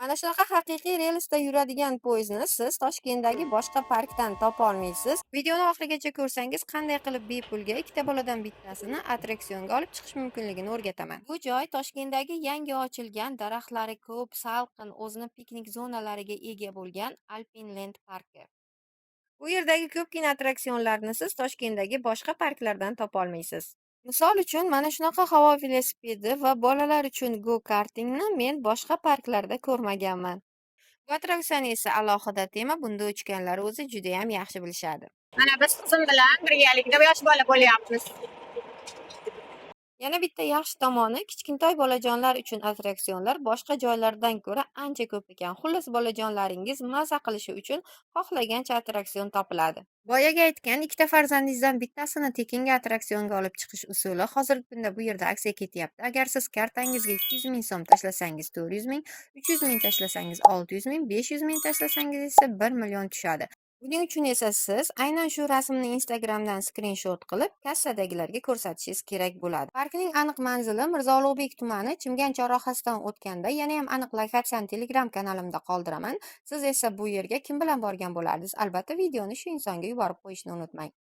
Mana shunaqa haqiqiy relsda yuradigan poyezdni siz Toshkentdagi boshqa parkdan topolmaysiz. Videoni oxirigacha ko'rsangiz, qanday qilib bepulga ikkita boladan bittasini attraksionga olib chiqish mumkinligini o'rgataman. Bu joy Toshkentdagi yangi ochilgan, daraxtlari ko'p, salqin, o'zini piknik zonalariga ega bo'lgan Alpinland parki. Bu yerdagi ko'pgina attraksionlarni siz Toshkentdagi boshqa parklardan topolmaysiz. Misol uchun, mana shunaqa havo velosipedi va bolalar uchun go-kartingni men boshqa parklarda ko'rmaganman. Bu attraksion esa alohida tema, bunda uchganlar o'zi juda ham yaxshi bilishadi. Mana biz qizim bilan birgalikda yosh bola bo'lyapmiz. Yana bitta yaxshi tomoni, kichkintoy bolajonlar uchun attraksionlar boshqa joylardan ko'ra ancha ko'p ekan. Xullas, bolajonlaringiz maza qilishi uchun xohlagancha attraksion topiladi. Boyaga aytgan, ikkita farzandingizdan bittasini tekinga attraksionga olib chiqish usuli hozirgi kunda bu yerda aksiya ketyapti. Agar siz kartangizga 200 ming so'm tashlasangiz 400 ming, 300 ming tashlasangiz 600 ming, 500 ming tashlasangiz esa 1 million tushadi. Buning uchun esa siz aynan shu rasmni Instagramdan skrinshot qilib kassadagilarga ko'rsatishingiz kerak bo'ladi. Parkning aniq manzili Mirzo Ulug'bek tumani, Chimgan chorrahasidan o'tganda yana ham aniq lokatsiyani Telegram kanalimda qoldiraman. Siz esa bu yerga kim bilan borgan bo'lardingiz? Albatta, videoni shu insonga yuborib qo'yishni unutmang.